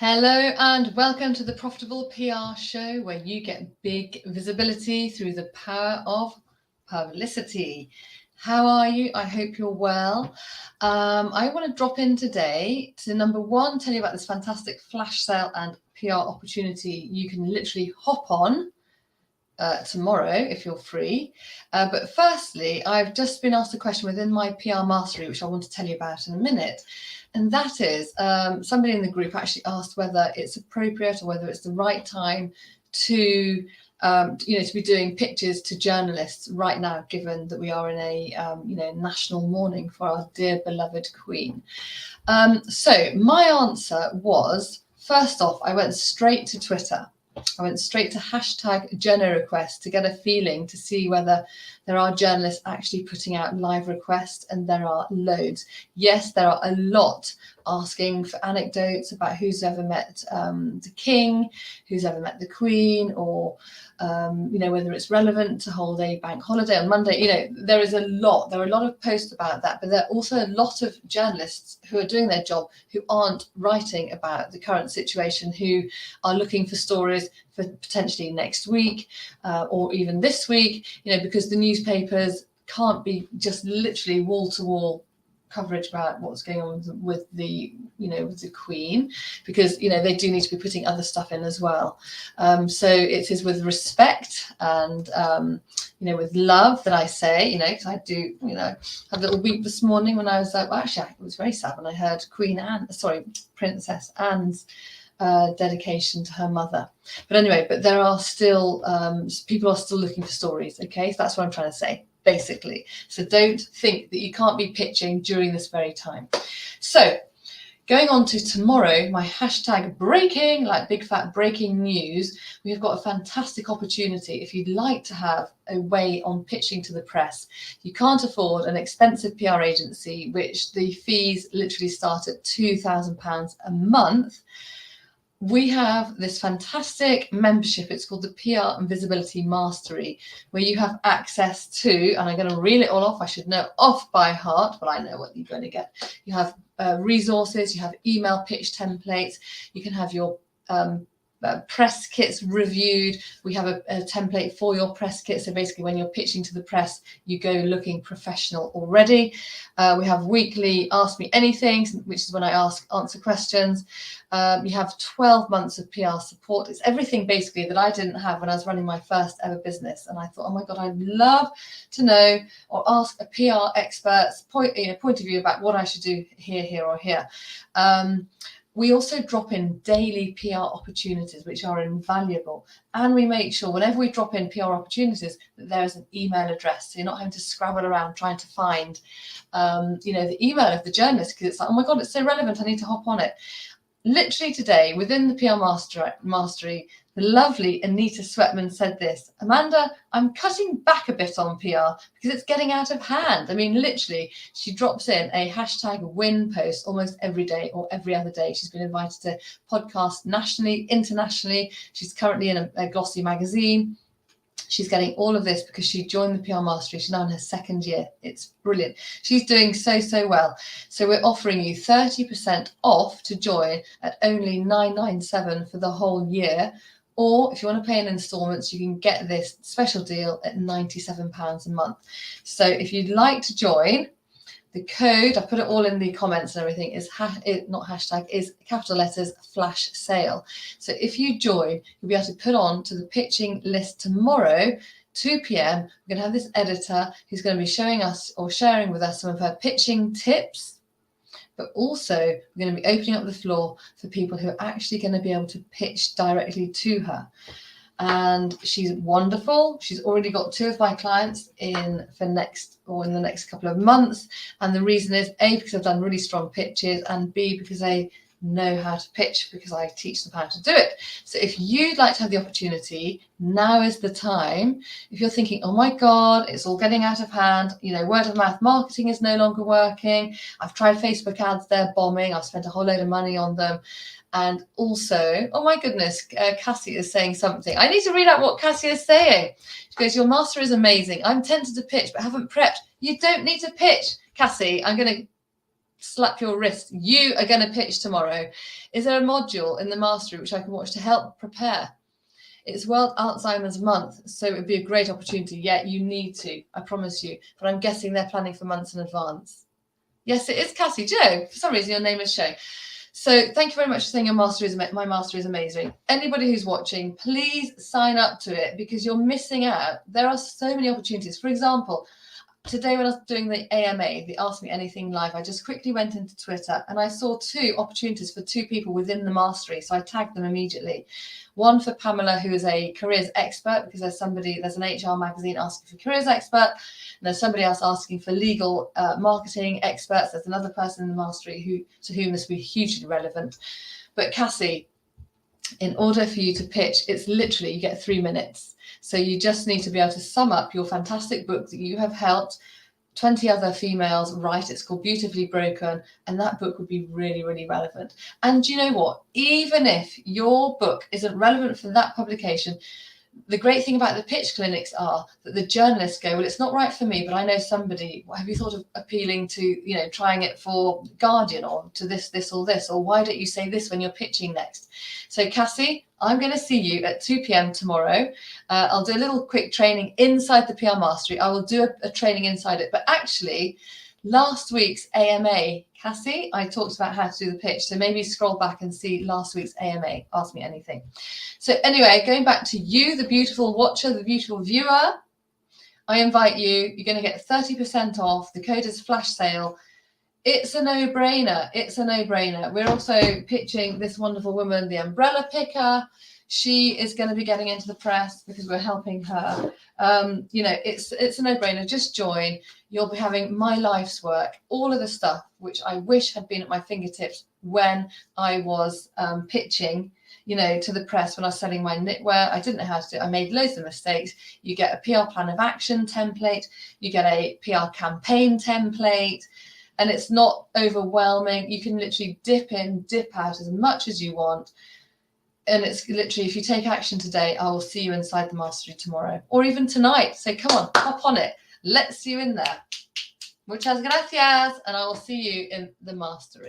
Hello and welcome to the Profitable PR Show, where you get big visibility through the power of publicity. How are you? I hope you're well. I want to drop in today to number one, tell you about this fantastic flash sale and PR opportunity you can literally hop on tomorrow if you're free. But firstly, I've just been asked a question within my PR mastery, which I want to tell you about in a minute. And that is, somebody in the group actually asked whether it's appropriate or whether it's the right time to be doing pitches to journalists right now, given that we are in a national mourning for our dear beloved Queen. So my answer was, first off, I went straight to Twitter. I went straight to hashtag journo request to get a feeling to see whether there are journalists actually putting out live requests, and there are loads. Yes, there are a lot asking for anecdotes about who's ever met the King, who's ever met the Queen, or whether it's relevant to hold a bank holiday on Monday. There are a lot of posts about that, but there are also a lot of journalists who are doing their job who aren't writing about the current situation, who are looking for stories for potentially next week or even this week, because the newspapers can't be just literally wall-to-wall coverage about what's going on with the Queen, because they do need to be putting other stuff in as well. So it is with respect and with love that I say, because I do had a little weep this morning when I was actually it was very sad when I heard Princess Anne's dedication to her mother. But there are still people are still looking for stories. Okay, so that's what I'm trying to say, basically. So don't think that you can't be pitching during this very time. So going on to tomorrow, my hashtag breaking, like big fat breaking news, we've got a fantastic opportunity. If you'd like to have a way on pitching to the press, you can't afford an expensive PR agency, which the fees literally start at £2,000 a month. We have this fantastic membership. It's called the PR and Visibility Mastery, where you have access to, and I'm going to reel it all off. I should know off by heart, but I know what you're going to get. You have resources, you have email pitch templates, you can have your press kits reviewed. We have a template for your press kit. So basically when you're pitching to the press, you go looking professional already. We have weekly Ask Me Anything, which is when I answer questions. You have 12 months of PR support. It's everything basically that I didn't have when I was running my first ever business. And I thought, oh my God, I'd love to know or ask a PR expert's point of view about what I should do here or here. We also drop in daily PR opportunities, which are invaluable. And we make sure whenever we drop in PR opportunities that there is an email address. So you're not having to scrabble around trying to find, the email of the journalist, because it's like, oh my God, it's so relevant, I need to hop on it. Literally today, within the PR Mastery, the lovely Anita Sweatman said this: Amanda, I'm cutting back a bit on PR because it's getting out of hand. I mean, literally, she drops in a hashtag win post almost every day or every other day. She's been invited to podcasts nationally, internationally. She's currently in a glossy magazine. She's getting all of this because she joined the PR Mastery. She's now in her second year. It's brilliant. She's doing so well. So we're offering you 30% off to join at only $997 for the whole year. Or if you want to pay in installments, you can get this special deal at £97 a month. So if you'd like to join, the code, I put it all in the comments and everything, is is capital letters flash sale. So if you join, you'll be able to put on to the pitching list tomorrow, 2 p.m. We're going to have this editor who's going to be showing us or sharing with us some of her pitching tips. But also we're going to be opening up the floor for people who are actually going to be able to pitch directly to her. And she's wonderful. She's already got 2 of my clients in the next couple of months. And the reason is A, because I've done really strong pitches, and B, because they know how to pitch, because I teach them how to do it. So if you'd like to have the opportunity, now is the time. If you're thinking, oh my God, it's all getting out of hand, word of mouth marketing is no longer working. I've tried Facebook ads, they're bombing. I've spent a whole load of money on them. And also, oh my goodness, Cassie is saying something. I need to read out what Cassie is saying. She goes, your master is amazing. I'm tempted to pitch, but haven't prepped. You don't need to pitch, Cassie. I'm going to slap your wrist. You are going to pitch tomorrow. Is there a module in the mastery which I can watch to help prepare? It's World Alzheimer's Month, so it would be a great opportunity. Yeah, you need to, I promise you. But I'm guessing they're planning for months in advance. Yes, it is Cassie. Joe, for some reason your name is Shay. So thank you very much for saying my master is amazing. Anybody who's watching, please sign up to it because you're missing out. There are so many opportunities. For example, today when I was doing the AMA, the Ask Me Anything Live, I just quickly went into Twitter and I saw 2 opportunities for 2 people within the mastery. So I tagged them immediately. One for Pamela, who is a careers expert, because there's an HR magazine asking for careers expert, and there's somebody else asking for legal marketing experts. There's another person in the mastery to whom this will be hugely relevant. But Cassie, in order for you to pitch, it's literally, you get 3 minutes. So you just need to be able to sum up your fantastic book that you have helped 20 other females write. It's called Beautifully Broken, and that book would be really, really relevant. And you know what? Even if your book isn't relevant for that publication, the great thing about the pitch clinics are that the journalists go, well, it's not right for me, but I know somebody. Have you thought of appealing to, trying it for Guardian or to this, or this? Or why don't you say this when you're pitching next? So Cassie, I'm going to see you at 2 p.m. tomorrow. I'll do a little quick training inside the PR Mastery. I will do a training inside it. But actually, last week's AMA, Cassie, I talked about how to do the pitch. So maybe scroll back and see last week's AMA. Ask Me Anything. So anyway, going back to you, the beautiful watcher, the beautiful viewer, I invite you. You're going to get 30% off. The code is flash sale. It's a no-brainer. It's a no-brainer. We're also pitching this wonderful woman, the umbrella picker. She is going to be getting into the press because we're helping her. It's a no-brainer. Just join. You'll be having my life's work, all of the stuff which I wish had been at my fingertips when I was pitching, to the press, when I was selling my knitwear. I didn't know how to do it. I made loads of mistakes. You get a PR plan of action template. You get a PR campaign template. And it's not overwhelming. You can literally dip in, dip out as much as you want. And it's literally, if you take action today, I will see you inside the mastery tomorrow or even tonight. So come on, hop on it. Let's see you in there. Muchas gracias. And I will see you in the mastery.